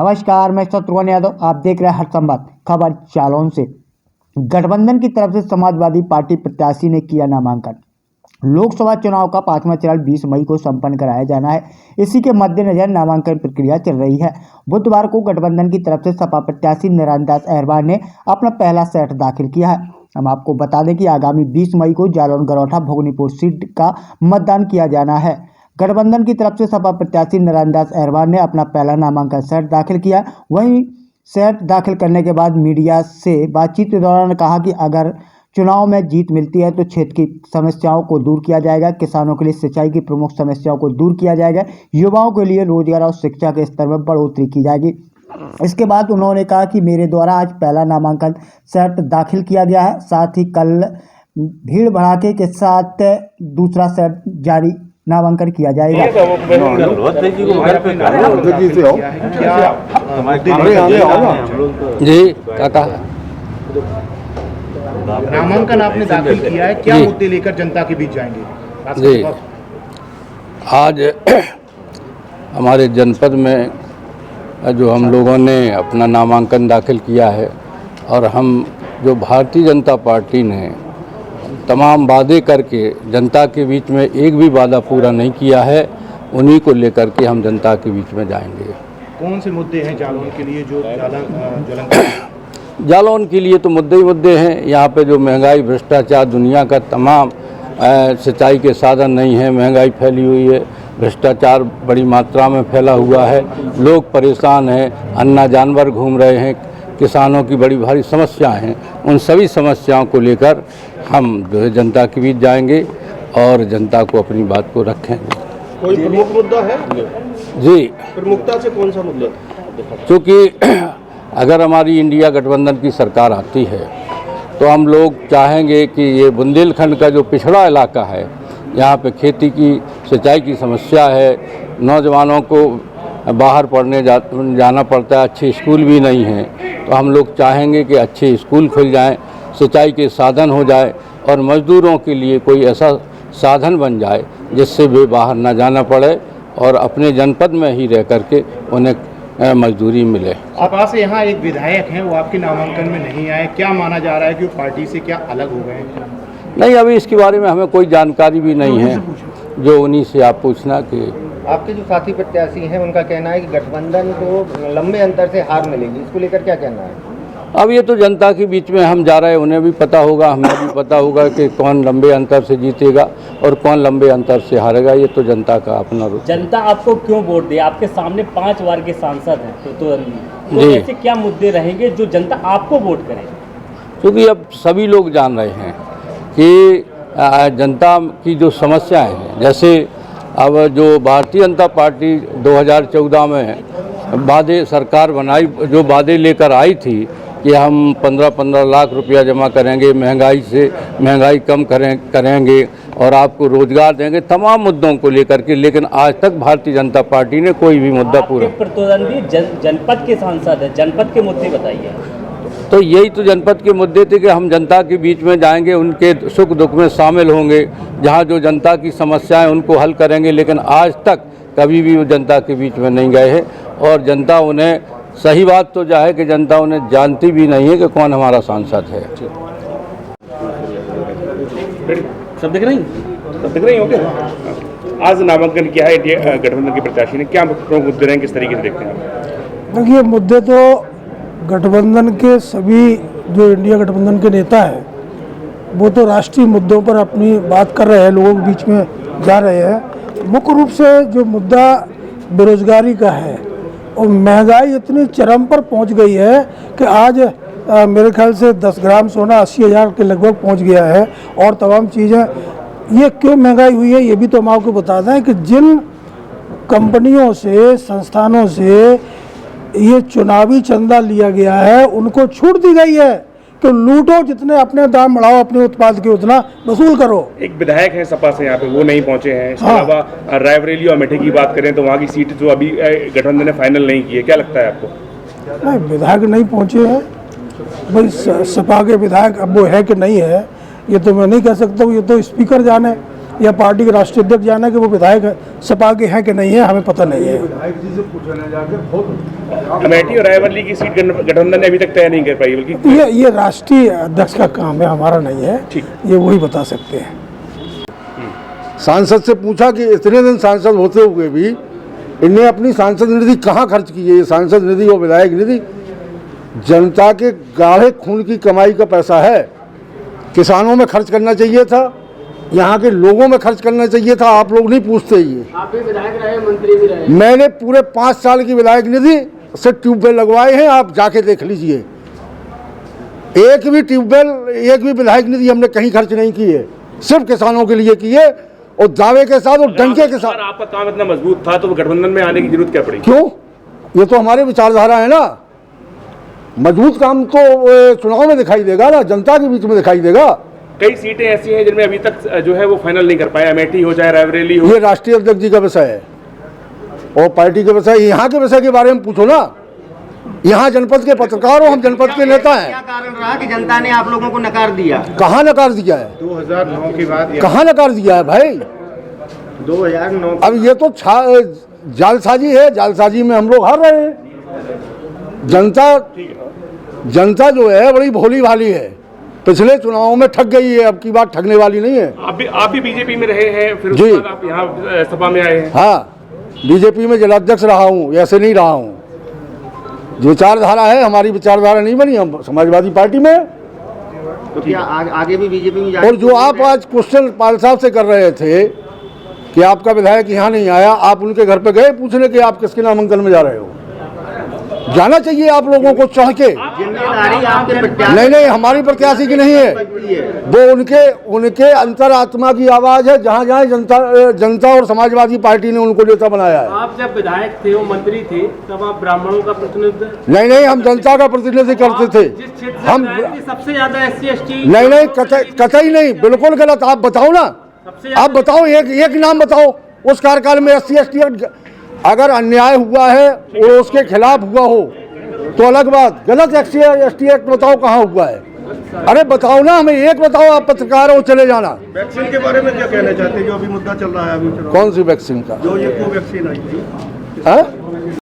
नमस्कार, मैं शत्रुघ्न यादव। आप देख रहे हैं हर संवाद खबर जालौन से। गठबंधन की तरफ से समाजवादी पार्टी प्रत्याशी ने किया नामांकन। लोकसभा चुनाव का 5वां चरण 20 मई को संपन्न कराया जाना है। इसी के मद्देनजर नामांकन प्रक्रिया चल रही है। बुधवार को गठबंधन की तरफ से सपा प्रत्याशी नारायण दास अहरवार ने अपना पहला सेट दाखिल किया है। हम आपको बता दें कि आगामी 20 मई को जालौन गरौठा भोगनीपुर सीट का मतदान किया जाना है। गठबंधन की तरफ से सपा प्रत्याशी नारायण दास अहरवार ने अपना पहला नामांकन सेट दाखिल किया। वहीं सेट दाखिल करने के बाद मीडिया से बातचीत के दौरान कहा कि अगर चुनाव में जीत मिलती है तो क्षेत्र की समस्याओं को दूर किया जाएगा। किसानों के लिए सिंचाई की प्रमुख समस्याओं को दूर किया जाएगा। युवाओं के लिए रोजगार और शिक्षा के स्तर में बढ़ोतरी की जाएगी। इसके बाद उन्होंने कहा कि मेरे द्वारा आज पहला नामांकन सेट दाखिल किया गया है। साथ ही कल भीड़ भड़ाके के साथ दूसरा सेट जारी नामांकन किया जाएगा। जी काका, नामांकन आपने दाखिल किया है, क्या मुद्दे लेकर जनता के बीच जाएंगे? जी आज हमारे जनपद में जो हम लोगों ने अपना नामांकन दाखिल किया है और हम जो भारतीय जनता पार्टी ने तमाम वादे करके जनता के बीच में एक भी वादा पूरा नहीं किया है, उन्हीं को लेकर के हम जनता के बीच में जाएंगे। कौन से मुद्दे हैं जालौन के लिए जो जालौन के लिए तो मुद्दे ही मुद्दे हैं। यहाँ पे जो महंगाई, भ्रष्टाचार, दुनिया का तमाम सिंचाई के साधन नहीं है, महंगाई फैली हुई है, भ्रष्टाचार बड़ी मात्रा में फैला हुआ है, लोग परेशान हैं, अन्ना जानवर घूम रहे हैं, किसानों की बड़ी भारी समस्याएं हैं। उन सभी समस्याओं को लेकर हम जो है जनता के बीच जाएंगे और जनता को अपनी बात को रखेंगे। कोई प्रमुख मुद्दा है? जी, प्रमुखता से कौन सा मुद्दा? क्योंकि अगर हमारी इंडिया गठबंधन की सरकार आती है तो हम लोग चाहेंगे कि ये बुंदेलखंड का जो पिछड़ा इलाका है, यहाँ पे खेती की, सिंचाई की समस्या है, नौजवानों को बाहर पढ़ने जाना पड़ता है, अच्छे स्कूल भी नहीं हैं, तो हम लोग चाहेंगे कि अच्छे स्कूल खुल जाएं, सिंचाई के साधन हो जाए और मज़दूरों के लिए कोई ऐसा साधन बन जाए जिससे वे बाहर ना जाना पड़े और अपने जनपद में ही रह करके उन्हें मजदूरी मिले। आपा से यहाँ एक विधायक हैं, वो आपके नामांकन में नहीं आए, क्या माना जा रहा है कि वो पार्टी से क्या अलग हो गए हैं? नहीं, अभी इसके बारे में हमें कोई जानकारी भी नहीं है, जो उन्हीं से आप पूछना। कि आपके जो साथी प्रत्याशी हैं उनका कहना है कि गठबंधन को लंबे अंतर से हार मिलेगी, इसको लेकर क्या कहना है? अब ये तो जनता के बीच में हम जा रहे हैं, उन्हें भी पता होगा, हमें भी पता होगा कि कौन लंबे अंतर से जीतेगा और कौन लंबे अंतर से हारेगा। ये तो जनता का अपना रूप। जनता आपको क्यों वोट दे? आपके सामने 5 बार के सांसद हैं, तो ऐसे क्या मुद्दे रहेंगे जो जनता आपको वोट करे? क्योंकि अब सभी लोग जान रहे हैं कि जनता की जो समस्याएं हैं, जैसे अब जो भारतीय जनता पार्टी 2014 में वादे सरकार बनाई, जो वादे लेकर आई थी कि हम 15-15 लाख रुपया जमा करेंगे, महंगाई कम करेंगे और आपको रोजगार देंगे, तमाम मुद्दों को लेकर के, लेकिन आज तक भारतीय जनता पार्टी ने कोई भी मुद्दा पूरा। प्रतिद्वंदी जनपद के सांसद हैं, जनपद के मुद्दे बताइए। तो यही तो जनपद के मुद्दे थे कि हम जनता के बीच में जाएंगे, उनके सुख दुख में शामिल होंगे, जहाँ जो जनता की समस्याएं उनको हल करेंगे। लेकिन आज तक कभी भी वो जनता के बीच में नहीं गए हैं और जनता उन्हें, सही बात तो है कि जनता उन्हें जानती भी नहीं है कि कौन हमारा सांसद है। सब दिख रही हो क्या? आज नामांकन किया है इंडिया गठबंधन के प्रत्याशी ने, क्या प्रमुख मुद्दे रहें, किस तरीके से देखते हैं? देखिए, मुद्दे तो गठबंधन के सभी जो इंडिया गठबंधन के नेता हैं वो तो राष्ट्रीय मुद्दों पर अपनी बात कर रहे हैं, लोगों के बीच में जा रहे हैं। मुख्य रूप से जो मुद्दा बेरोजगारी का है और महंगाई इतनी चरम पर पहुंच गई है कि आज मेरे ख्याल से 10 ग्राम सोना 80,000 के लगभग पहुंच गया है और तमाम चीज़ें। ये क्यों महंगाई हुई है ये भी तो हम आपको बता दें कि जिन कंपनियों से, संस्थानों से ये चुनावी चंदा लिया गया है, उनको छूट दी गई है कि लूटो, जितने अपने दाम बढ़ाओ, अपने उत्पाद के उतना वसूल करो। एक विधायक है सपा से यहाँ पे, वो नहीं पहुंचे हैं। इसके अलावा रायबरेली और अमेठी की बात करें तो वहाँ की सीट जो अभी गठबंधन ने फाइनल नहीं की है, क्या लगता है आपको? नहीं, विधायक नहीं पहुँचे हैं भाई। सपा के विधायक अब वो है कि नहीं है ये तो मैं नहीं कह सकता हूँ, ये तो स्पीकर जाने। या पार्टी के राष्ट्रीय अध्यक्ष जाना कि वो विधायक सपा के हैं कि नहीं है, हमें पता नहीं है। अमेठी और रायबरेली की सीट गठबंधन ने अभी तक तय नहीं कर पाई, बल्कि ये राष्ट्रीय अध्यक्ष का काम है, हमारा नहीं है, ये वही बता सकते हैं। सांसद से पूछा कि इतने दिन सांसद होते हुए भी इनने अपनी सांसद निधि कहाँ खर्च की है। ये सांसद निधि और विधायक निधि जनता के गाढ़े खून की कमाई का पैसा है। किसानों में खर्च करना चाहिए था, यहाँ के लोगों में खर्च करना चाहिए था। आप लोग नहीं पूछते। ये आप भी विधायक रहे, मंत्री भी रहे। मैंने पूरे 5 साल की विधायक निधि से ट्यूबवेल लगवाए हैं, आप जाके देख लीजिए। एक भी ट्यूबवेल, एक भी विधायक निधि हमने कहीं खर्च नहीं की है, सिर्फ किसानों के लिए की है, और दावे के साथ और डंके के साथ। आपका काम इतना मजबूत था तो गठबंधन में आने की जरूरत क्या पड़ी? क्यों? ये तो हमारे विचारधारा है ना। मजबूत काम तो चुनाव में दिखाई देगा ना, जनता के बीच में दिखाई देगा। कई सीटें ऐसी हैं जिनमें अभी तक जो है वो फाइनल नहीं कर पाए, अमेठी हो चाहे रायबरेली हो। ये राष्ट्रीय अध्यक्ष जी का विषय है और पार्टी का विषय। यहाँ के विषय के बारे में पूछो ना। यहाँ जनपद के पत्रकार हो, हम जनपद के नेता हैं। क्या कारण रहा कि जनता ने आप लोगों को नकार दिया? कहाँ नकार दिया है? 2009 के बाद कहाँ नकार दिया है भाई? 2009 अब ये तो जालसाजी है, जालसाजी में हम लोग हार रहे हैं। जनता जो है बड़ी भोली भाली है, पिछले चुनावों में ठग गई है, अब की बात ठगने वाली नहीं है। आप भी बीजेपी में रहे हैं, फिर जी। उसके बाद आप यहाँ सपा में आए हैं। हाँ, बीजेपी में जिलाध्यक्ष रहा हूँ, ऐसे नहीं रहा हूँ। जो विचारधारा है, हमारी विचारधारा नहीं बनी, हम समाजवादी पार्टी में। तो क्या आगे भी बीजेपी में जाएंगे? और जो आप आज क्वेश्चन पाल साहब से कर रहे थे कि आपका विधायक यहाँ नहीं आया, आप उनके घर पे गए पूछने कि आप किसके नामांकन में जा रहे हो? जाना चाहिए आप लोगों को चढ़ के। जिम्मेदारी आपके प्रत्याशी नहीं, हमारी प्रत्याशी की नहीं है, वो उनके अंतरात्मा की आवाज है। जहाँ जहाँ जनता और समाजवादी पार्टी ने उनको नेता बनाया है। आप जब विधायक थे, वो मंत्री थे, तब आप ब्राह्मणों का प्रतिनिधित्व? नहीं, हम जनता का प्रतिनिधित्व करते थे। जिस क्षेत्र से हम विधायक थे, सबसे ज्यादा SC ST? नहीं, कतई नहीं, बिल्कुल गलत। आप बताओ ना, आप बताओ, एक नाम बताओ उस कार्यकाल में SC ST अगर अन्याय हुआ है और उसके खिलाफ हुआ हो तो अलग बात। गलत SC ST एक्ट बताओ कहाँ हुआ है? अरे बताओ ना, हमें एक बताओ। आप पत्रकार हो, चले जाना। वैक्सीन के बारे में क्या कहना चाहते हैं, जो अभी मुद्दा चल रहा है अभी? कौन सी वैक्सीन का? जो ये कोवैक्सीन आई थी। है?